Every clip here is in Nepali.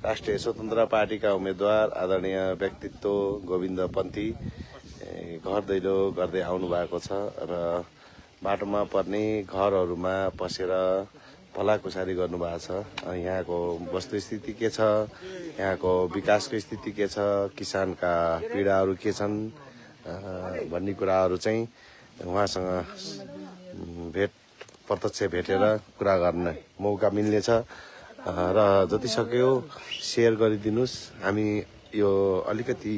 राष्ट्रिय स्वतन्त्र पार्टीका उम्मेद्वार आदरणीय व्यक्तित्व गोविन्द पन्थी घर दैलो गर्दै आउनु भएको छ र बाटोमा पर्ने घरहरूमा पसेर भलाकुसारी गर्नुभएको छ। यहाँको वस्तुस्थिति के छ, यहाँको विकासको स्थिति के छ, किसानका पीडाहरू के छन् भन्ने कुराहरू चाहिँ उहाँसँग प्रत्यक्ष भेटेर कुरा गर्ने मौका मिल्नेछ र जति सक्यो सेयर गरिदिनुस्। हामी यो अलिकति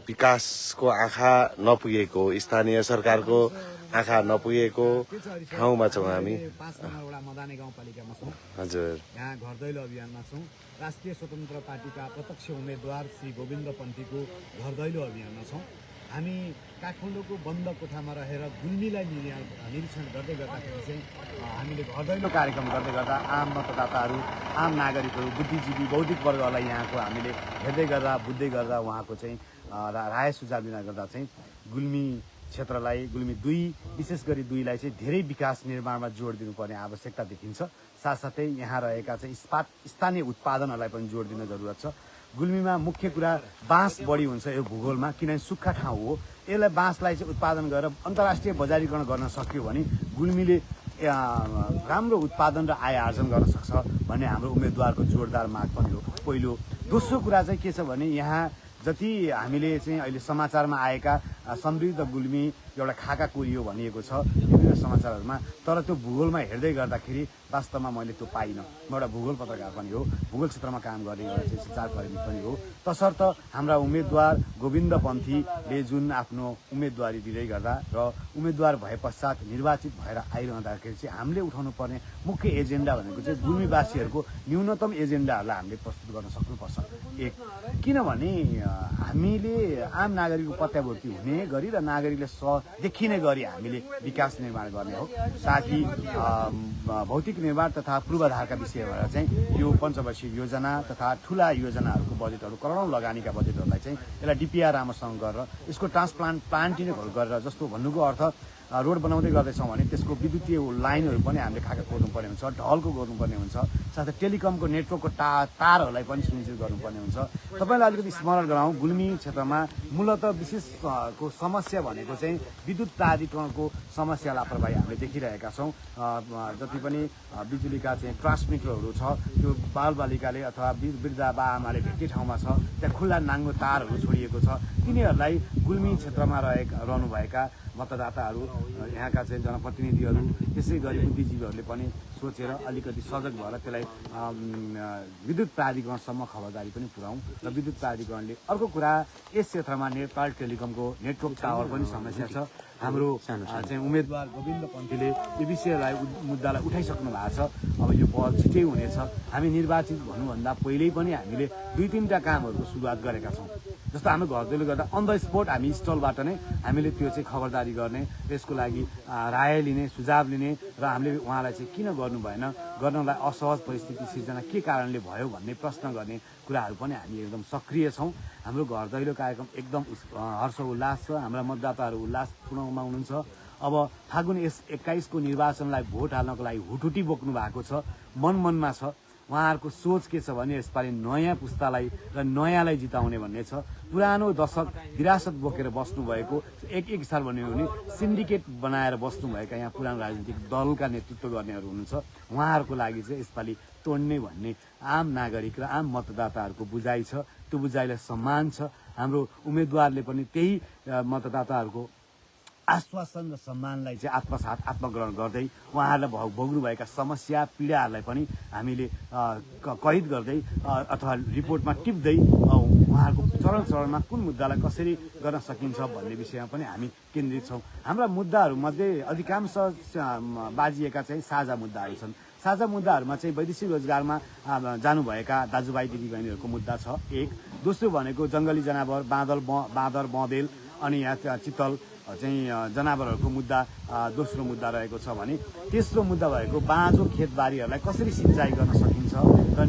विकासको आँखा नपुगेको, स्थानीय सरकारको आँखा नपुगेको ठाउँमा छौँ हामी। 5 नम्बर मदाने गाउँपालिकामा छौँ। हजुर, यहाँ घर दैलो अभियानमा छौँ। राष्ट्रिय स्वतन्त्र पार्टीका प्रत्यक्ष उम्मेद्वार श्री गोविन्द पन्थीको घर दैलो अभियानमा छौँ। हामी काठमाडौँको बन्द कोठामा रहेर गुल्मीलाई निरीक्षण गर्दै गर्दाखेरि चाहिँ हामीले घर दैलो कार्यक्रम गर्दै गर्दा आम मतदाताहरू, आम नागरिकहरू, बुद्धिजीवी, बौद्धिक वर्गलाई यहाँको हामीले हेर्दै गर्दा, बुझ्दै गर्दा उहाँको चाहिँ राय सुझाव दिन गर्दा चाहिँ गुल्मी क्षेत्रलाई, गुल्मी 2 विशेष गरी 2 लाई चाहिँ धेरै विकास निर्माणमा जोड दिनुपर्ने आवश्यकता देखिन्छ। साथसाथै यहाँ रहेका चाहिँ स्थानीय उत्पादनहरूलाई पनि जोड दिन जरुरत छ। गुल्मीमा मुख्य कुरा बाँस बढी हुन्छ यो भूगोलमा, किनभने सुक्खा ठाउँ हो। यसलाई बाँसलाई चाहिँ उत्पादन गरेर अन्तर्राष्ट्रिय बजारीकरण गर्न सक्यो भने गुल्मीले राम्रो उत्पादन र आय आर्जन गर्न सक्छ भन्ने हाम्रो उम्मेदवारको जोरदार माग पनि हो। पहिलो। दोस्रो कुरा चाहिँ के छ भने यहाँ जति हामीले चाहिँ अहिले समाचारमा आएका समृद्ध गुल्मी एउटा खाका कोरियो भनिएको छ विभिन्न समाचारहरूमा, तर त्यो भूगोलमा हेर्दै गर्दाखेरि वास्तवमा मैले त्यो पाइनँ। म एउटा भूगोल पत्रकार पनि हो, भूगोल क्षेत्रमा काम गर्ने एउटा चाहिँ सञ्चारकर्मी पनि हो। तसर्थ हाम्रा उम्मेद्वार गोविन्द पन्थीले जुन आफ्नो उम्मेदवारी दिँदै गर्दा र उम्मेदवार भए पश्चात निर्वाचित भएर आइरहँदाखेरि चाहिँ हामीले उठाउनु पर्ने मुख्य एजेन्डा भनेको चाहिँ गुल्मीवासीहरूको न्यूनतम एजेन्डाहरूलाई हामीले प्रस्तुत गर्न सक्नुपर्छ। एक, किनभने हामीले आम नागरिकको प्रत्याभूति हुने गरी र नागरिकले देखिने गरी हामीले विकास निर्माण गर्ने हो। साथै भौतिक निर्माण तथा पूर्वाधारका विषयमा चाहिँ यो पञ्चवर्षीय योजना तथा ठुला योजनाहरूको बजेटहरू, करोडौँ लगानीका बजेटहरूलाई चाहिँ यसलाई डिपिआर राम्रोसँग गरेर यसको प्लान्टिङहरू गरेर, जस्तो भन्नुको अर्थ रोड बनाउँदै गर्दैछौँ भने त्यसको विद्युतीय लाइनहरू पनि हामीले खाका कोर्नुपर्ने हुन्छ, ढलको गर्नुपर्ने हुन्छ, साथै टेलिकमको नेटवर्कको तारहरूलाई पनि सुनिश्चित गर्नुपर्ने हुन्छ। तपाईँलाई अलिकति स्मरण गराउँ, गुल्मी क्षेत्रमा मूलतः विशेषको समस्या भनेको चाहिँ विद्युत प्राधिकरणको समस्या लापरवाही हामीले देखिरहेका छौँ। जति पनि बिजुलीका चाहिँ ट्रान्समिटरहरू छ त्यो बालबालिकाले अथवा वृद्ध बाआमाले भेट्ने ठाउँमा छ, त्यहाँ खुल्ला नाङ्गो तारहरू छोडिएको छ। तिनीहरूलाई गुल्मी क्षेत्रमा रहनुभएका मतदाताहरू, यहाँका चाहिँ जनप्रतिनिधिहरू, त्यसै गरी बुद्धिजीवीहरूले पनि सोचेर अलिकति सजग भएर त्यसलाई विद्युत प्राधिकरणसम्म खबरदारी पनि पुर्याउँ। र विद्युत प्राधिकरणले अर्को कुरा, यस क्षेत्रमा नेपाल टेलिकमको नेटवर्क टावर पनि समस्या छ। हाम्रो चाहिँ उम्मेदवार गोविन्द पन्थीले यो विषयलाई मुद्दालाई उठाइसक्नु भएको छ। अब यो पहल छिटै हुनेछ। हामी निर्वाचित भन्नुभन्दा पहिल्यै पनि हामीले 2-3टा कामहरूको सुरुवात गरेका छौँ। जस्तो हाम्रो घर दैलो गर्दा अन द स्पोट हामी स्टलबाट नै हामीले त्यो चाहिँ खबरदारी गर्ने, त्यसको लागि राय लिने, सुझाव लिने र हामीले उहाँलाई चाहिँ किन गर्नु भएन, गर्नलाई असहज परिस्थिति सिर्जना के कारणले भयो भन्ने प्रश्न गर्ने कुराहरू पनि हामी एकदम सक्रिय छौँ। हाम्रो घर दैलो कार्यक्रम एकदम हर्ष उल्लास छ। हाम्रा मतदाताहरू उल्लासपूर्णमा हुनुहुन्छ। अब फागुन 21 को निर्वाचनलाई भोट हाल्नको लागि हुटुटी बोक्नु भएको छ, मनमा छ। उहाँहरूको सोच के छ भने यसपालि नयाँ पुस्तालाई र नयाँलाई जिताउने भन्ने छ। पुरानो दशक विरासत बोकेर बस्नुभएको एक साल भन्यो भने सिन्डिकेट बनाएर बस्नुभएका यहाँ पुरानो राजनीतिक दलका नेतृत्व गर्नेहरू हुनुहुन्छ। उहाँहरूको लागि चाहिँ यसपालि तोड्ने भन्ने आम नागरिक र आम मतदाताहरूको बुझाइ छ। त्यो बुझाइलाई सम्मान छ। हाम्रो उम्मेदवारले पनि त्यही मतदाताहरूको आश्वासन र सम्मानलाई चाहिँ आत्मग्रहण गर्दै उहाँहरूलाई भोग्नुभएका समस्या पीडाहरूलाई पनि हामीले कैद गर्दै अथवा रिपोर्टमा टिप्दै उहाँहरूको चरणमा कुन मुद्दालाई कसरी गर्न सकिन्छ भन्ने विषयमा पनि हामी केन्द्रित छौँ। हाम्रा मुद्दाहरूमध्ये अधिकांश बाजिएका चाहिँ साझा मुद्दाहरू छन्। साझा मुद्दाहरूमा चाहिँ वैदेशिक रोजगारमा जानुभएका दाजुभाइ दिदीबहिनीहरूको मुद्दा छ एक। दोस्रो भनेको जङ्गली जनावर बाँदर बँदेल अनि यहाँ चितल चाहिँ जनावरहरूको मुद्दा दोस्रो मुद्दा रहेको छ भने तेस्रो मुद्दा भएको बाँझो खेतबारीहरूलाई कसरी सिँचाइ गर्न सकिन्छ र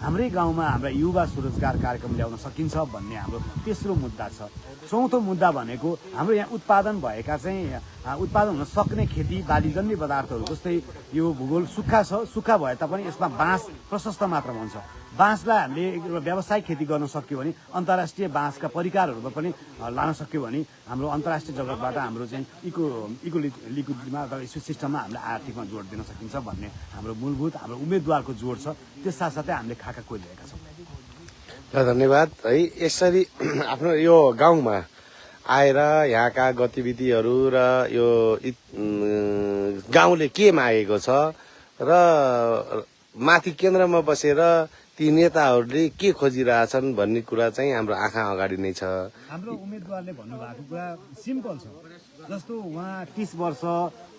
हाम्रै गाउँमा हाम्रा युवा स्वरोजगार कार्यक्रम ल्याउन सकिन्छ भन्ने हाम्रो तेस्रो मुद्दा छ। चौथो मुद्दा भनेको हाम्रो यहाँ उत्पादन भएका चाहिँ उत्पादन हुन सक्ने खेती बालीजन्य पदार्थहरू, जस्तै यो भूगोल सुक्खा छ, सुक्खा भए तापनि यसमा बाँस प्रशस्त मात्रामा हुन्छ। बाँसलाई हामीले एउटा व्यावसायिक खेती गर्न सक्यो भने अन्तर्राष्ट्रिय बाँसका परिकारहरूमा पनि लान सक्यो भने हाम्रो अन्तर्राष्ट्रिय जगतबाट हाम्रो चाहिँ लिक्विडमा अथवा इस्यु सिस्टममा हामीले आर्थिकमा जोड दिन सकिन्छ भन्ने हाम्रो मूलभूत हाम्रो उम्मेदवारको जोड छ। त्यस साथसाथै हामीले खाका खोलिरहेका छौँ। धन्यवाद है। यसरी आफ्नो यो गाउँमा आएर यहाँका गतिविधिहरू र यो गाउँले के मागेको छ र माथि केन्द्रमा बसेर ती नेताहरूले के खोजिरहेछन् भन्ने कुरा चाहिँ हाम्रो आँखा अगाडि नै छ। हाम्रो उम्मेदवारले भन्नुभएको कुरा सिम्पल छ। जस्तो उहाँ 30 वर्ष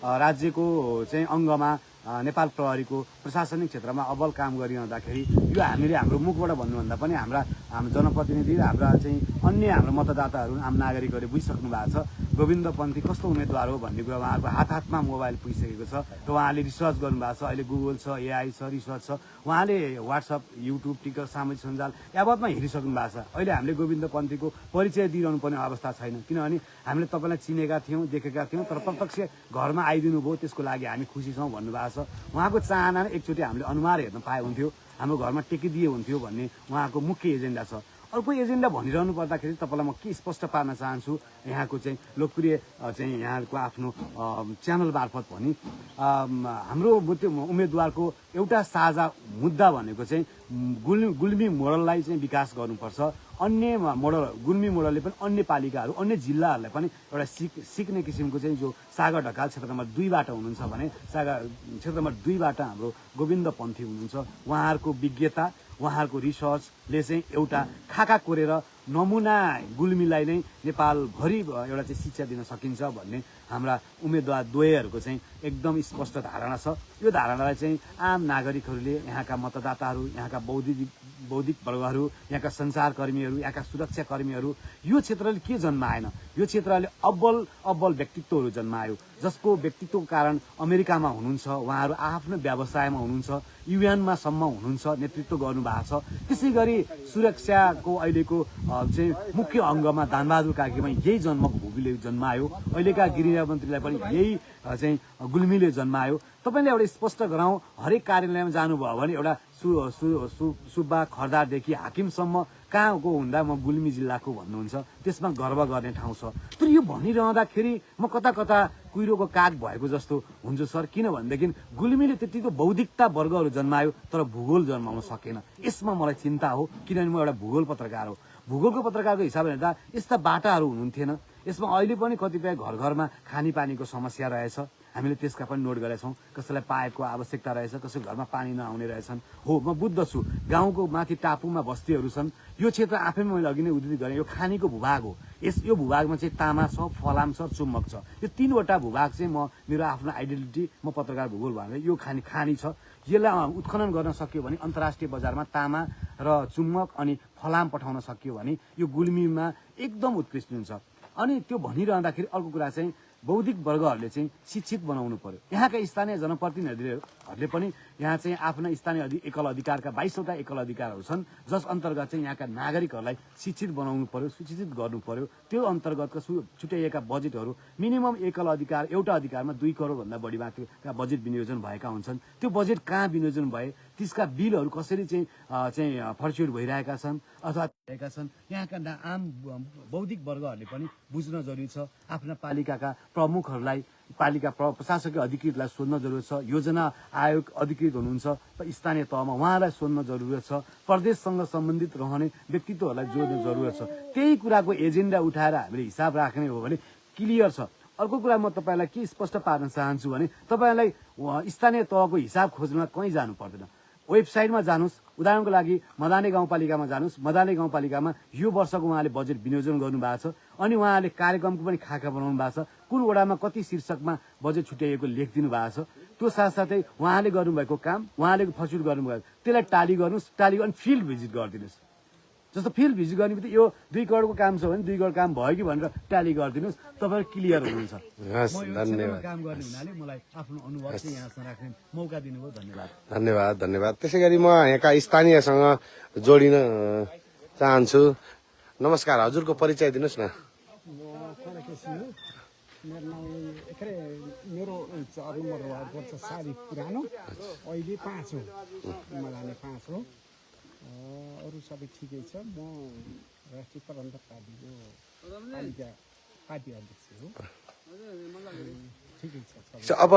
राज्यको चाहिँ अङ्गमा नेपाल प्रहरीको प्रशासनिक क्षेत्रमा अब्बल काम गरिरहँदाखेरि यो हामीले हाम्रो मुखबाट भन्नुभन्दा पनि हाम्रो जनप्रतिनिधि र हाम्रा चाहिँ अन्य हाम्रो मतदाताहरू आम नागरिकहरूले बुझिसक्नु भएको छ गोविन्द पन्थी कस्तो उम्मेदवार हो भन्ने कुरा। उहाँहरूको हातमा मोबाइल पुगिसकेको छ र उहाँले रिसर्च गर्नुभएको छ। अहिले गुगल छ, एआई छ, रिसर्च छ। उहाँले वाट्सएप, युट्युब, टिकटक, सामाजिक सञ्जाल यावतमा हेरिसक्नु भएको छ। अहिले हामीले गोविन्द पन्थीको परिचय दिइरहनु पर्ने अवस्था छैन, किनभने हामीले तपाईँलाई चिनेका थियौँ, देखेका थियौँ, तर प्रत्यक्ष घरमा आइदिनु भयो, त्यसको लागि हामी खुसी छौँ भन्नुभएको छ। उहाँको चाहना एकचोटि हामीले अनुहार हेर्न पाए हुन्थ्यो, हाम्रो घरमा टेकिदिए हुन्थ्यो भन्ने उहाँको मुख्य एजेन्डा छ। अर्को एजेन्डा भनिरहनु पर्दाखेरि तपाईँलाई म के स्पष्ट पार्न चाहन्छु, यहाँको चाहिँ लोकप्रिय चाहिँ यहाँको आफ्नो च्यानल मार्फत भनी हाम्रो उम्मेदवारको एउटा साझा मुद्दा भनेको चाहिँ गुल्मी मोडललाई चाहिँ विकास गर्नुपर्छ। अन्य मोडल गुल्मी मोडलले पनि अन्य पालिकाहरू, अन्य जिल्लाहरूलाई पनि एउटा सिक्ने किसिमको चाहिँ जो सागर ढकाल क्षेत्र नम्बर 2बाट हुनुहुन्छ भने सागर क्षेत्र नम्बर 2बाट हाम्रो गोविन्द पन्थी हुनुहुन्छ। उहाँहरूको विज्ञता, उहाँहरूको रिसर्चले चाहिँ एउटा खाका कोरेर नमुना गुल्मीलाई नै नेपालभरि एउटा चाहिँ शिक्षा दिन सकिन्छ भन्ने हाम्रा उम्मेदवार द्वयहरूको चाहिँ एकदम स्पष्ट धारणा छ। यो धारणालाई चाहिँ आम नागरिकहरूले, यहाँका मतदाताहरू, यहाँका बौद्धिक वर्गहरू, यहाँका सञ्चारकर्मीहरू, यहाँका सुरक्षाकर्मीहरू, यो क्षेत्रले के जन्माएन? यो क्षेत्रले अब्बल व्यक्तित्वहरू जन्मायो, जसको व्यक्तित्वको कारण अमेरिकामा हुनुहुन्छ, उहाँहरू आफ्नो व्यवसायमा हुनुहुन्छ, युएनमा सम्म हुनुहुन्छ, नेतृत्व गर्नुभएको छ। त्यसै गरी सुरक्षाको अहिलेको चाहिँ मुख्य अङ्गमा दानबहादुर कार्कीमा यही जन्मभूमिले जन्मायो, अहिलेका गृह मन्त्रीलाई पनि यही चाहिँ गुल्मीले जन्मायो। तपाईँले एउटा स्पष्ट गराउँ, हरेक कार्यालयमा जानुभयो भने एउटा सुब्बा खर्दारदेखि हाकिमसम्म कहाँको हुँदा म गुल्मी जिल्लाको भन्नुहुन्छ, त्यसमा गर्व गर्ने ठाउँ छ। तर यो भनिरहँदाखेरि म कता कुहिरोको काग भएको जस्तो हुन्छ सर, किनभनेदेखि गुल्मीले त्यतिको बौद्धिकता वर्गहरू जन्मायो तर भूगोल जन्माउन सकेन। यसमा मलाई चिन्ता हो, किनभने म एउटा भूगोल पत्रकार हो। भूगोलको पत्रकारको हिसाबले हेर्दा यस्ता बाटाहरू हुनुहुन्थेन। यसमा अहिले पनि कतिपय घरमा खानेपानीको समस्या रहेछ, हामीले त्यसका पनि नोट गरेका छौँ। कसैलाई पाइपको आवश्यकता रहेछ, कसैको घरमा पानी नआउने रहेछन्। हो, म बुझ्दछु, गाउँको माथि टापुमा बस्तीहरू छन्। यो क्षेत्र आफैमा मैले अघि नै उद्धृत गरेँ, यो खानीको भूभाग हो। यो भूभागमा चाहिँ तामा छ, फलाम छ, चुम्बक छ। यो 3वटा भूभाग चाहिँ मेरो आफ्नो आइडेन्टिटी, म पत्रकार भूगोल भनेर यो खानी छ। यसलाई उत्खनन गर्न सक्यो भने अन्तर्राष्ट्रिय बजारमा तामा र चुम्बक अनि फलाम पठाउन सक्यो भने यो गुल्मीमा एकदम उत्कृष्ट हुन्छ। अनि त्यो भनिरहँदाखेरि अर्को कुरा चाहिँ बौद्धिक वर्गहरूले चाहिँ शिक्षित बनाउनु पर्यो। यहाँका स्थानीय जनप्रतिनिधिहरूले पनि यहाँ चाहिँ आफ्ना स्थानीय एकल अधिकारका 22वटा एकल अधिकारहरू छन्, जस अन्तर्गत चाहिँ यहाँका नागरिकहरूलाई शिक्षित बनाउनु पर्यो, सूचित गर्नु पर्यो। त्यो अन्तर्गतका छुट्याइएका बजेटहरू मिनिमम एकल अधिकार, एउटा अधिकारमा 2 करोडभन्दा बढी माथिका बजेट विनियोजन भएका हुन्छन्। त्यो बजेट कहाँ विनियोजन भए, त्यसका बिलहरू कसरी चाहिँ फर्च्युट भइरहेका छन् अथवा भएका छन्, यहाँका आम बौद्धिक वर्गहरूले पनि बुझ्न जरुरी छ। आफ्ना पालिकाका प्रमुखहरूलाई, पालिका प्रशासकीय अधिकृतलाई सोध्न जरुरत छ। योजना आयोग अधिकृत हुनुहुन्छ स्थानीय तहमा, उहाँलाई सोध्न जरुरत छ। प्रदेशसँग सम्बन्धित रहने व्यक्तित्वहरूलाई जोड्ने जरुरत छ। त्यही कुराको एजेन्डा उठाएर हामीले हिसाब राख्ने हो भने क्लियर छ। अर्को कुरा म तपाईँलाई के स्पष्ट पार्न चाहन्छु भने तपाईँलाई स्थानीय तहको हिसाब खोज्न कहीँ जानु पर्दैन। वेबसाइटमा जानुहोस्, उदाहरणको लागि मदाने गाउँपालिकामा जानुहोस्। मदाने गाउँपालिकामा यो वर्षको उहाँले बजेट विनियोजन गर्नुभएको छ अनि उहाँले कार्यक्रमको पनि खाका बनाउनु भएको छ। कुन वडामा कति शीर्षकमा बजेट छुट्याइएको लेखिदिनु भएको छ। त्यो साथसाथै उहाँले गर्नुभएको काम, उहाँले फर्च्युट गर्नुभएको, त्यसलाई टाली गर्नुहोस्, टाली अनि फिल्ड भिजिट गरिदिनुहोस्। जस्तो फिल्ड भिजिट गर्ने बित्तिकै यो 2 करोडको काम छ भने 2 करोड काम भयो कि भनेर ट्याली गरिदिनुहोस्, तपाईँ क्लियर हुनुहुन्छ। हस्, म यो धन्यवाद। क्षेत्रमा काम गर्ने हुनाले मलाई आफ्नो अनुभव चाहिँ यहाँसँग राख्ने मौका दिनुभयो, धन्यवाद। धन्यवाद, धन्यवाद। त्यसै गरी म यहाँका स्थानीयसँग जोडिन चाहन्छु। नमस्कार, हजुरको परिचय दिनुहोस् न। मेरो नाम एखरे मेरो 4 नम्बर वार्ड पर्छ सारी पुरानो, अहिले 5 हो, मलाने 5 हो। अरू सबै ठिकै छ। म राष्ट्रिय प्रबन्धक पार्टीको पार्टी अध्यक्ष हो। ठिकै छ। अब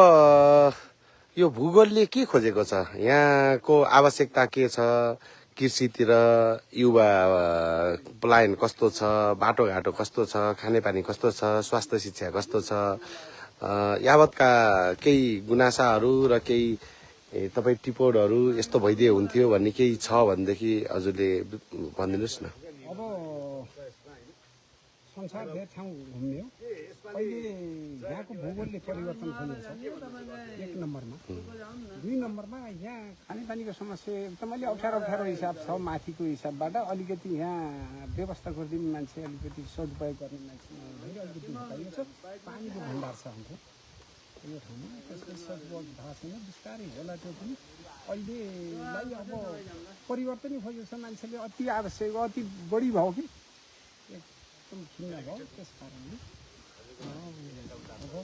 यो भूगोलले के खोजेको छ? यहाँको आवश्यकता के छ? कृषितिर युवा पलायन कस्तो छ, बाटोघाटो कस्तो छ, खानेपानी कस्तो छ, स्वास्थ्य शिक्षा कस्तो छ, यावतका केही गुनासाहरू र केही तपाईँ टिपोटहरू यस्तो भइदिए हुन्थ्यो भन्ने केही छ भनेदेखि हजुरले भनिदिनुहोस् न। अब संसार धेरै ठाउँ घुम्ने हो। अहिले यहाँको भूगोलले परिवर्तन खोजेको छ 1 नम्बरमा। 2 नम्बरमा यहाँ खानेपानीको समस्या एकदमै अप्ठ्यारो हिसाब छ। माथिको हिसाबबाट अलिकति यहाँ व्यवस्था गरिदिने मान्छे, अलिकति सदुपयोग गर्ने मान्छे अलिकति भइएको छ। पानीको भण्डार छ हाम्रो यो ठाउँमा, त्यसले सदुपयोग भएको छैन। बिस्तारै होला त्यो पनि। अहिलेलाई अब परिवर्तनै खोजेको छ मान्छेले। अति आवश्यक, अति बढी भयो कि एकदम खिन्न भयो। त्यस कारणले अब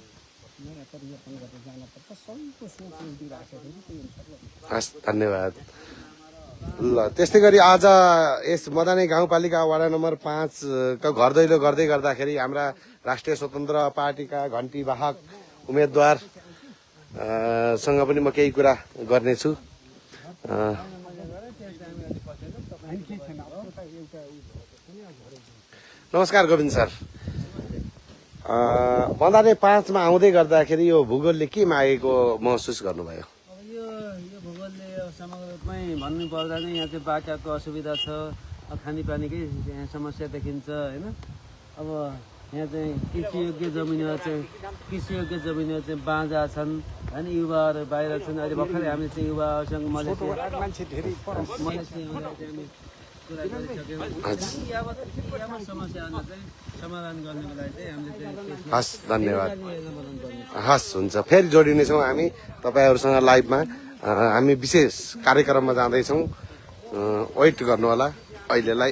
नयाँ परिवर्तन गरेर जानुपर्छ। सबैको सोच एउटै राखेर त्यही अनुसार। हस्, धन्यवाद। ल, त्यस्तै गरी आज यस मदानी गाउँपालिका वडा नम्बर 5 का घर दैलो गर्दै गर्दाखेरि हाम्रा राष्ट्रिय स्वतन्त्र पार्टीका घण्टी वाहक उम्मेदवार सँग पनि म केही कुरा गर्नेछु। नमस्कार गोविन्द सर। मदानी 5 मा आउँदै गर्दाखेरि यो भूगोलले के मागेको महसुस गर्नुभयो? अब यो भूगोलले समग्र रूपमै भन्नु पर्दा चाहिँ यहाँ चाहिँ बाटाको असुविधा छ, खानेपानीकै यहाँ समस्या देखिन्छ होइन। अब यहाँ चाहिँ कृषियोग्य जमिनहरू चाहिँ बाँझा छन् होइन। युवाहरू बाहिर छन्। अहिले भर्खरै हामीले चाहिँ युवाहरूसँग कुरा गरिसक्यौँ। यावत समस्याहरूलाई चाहिँ समाधान गर्नको लागि चाहिँ हामीले चाहिँ हस्, धन्यवाद। हस्, हुन्छ। फेरि जोडिनेछौँ हामी तपाईँहरूसँग लाइभमा। हामी विशेष कार्यक्रममा जाँदैछौँ, वेट गर्नुहोला। अहिलेलाई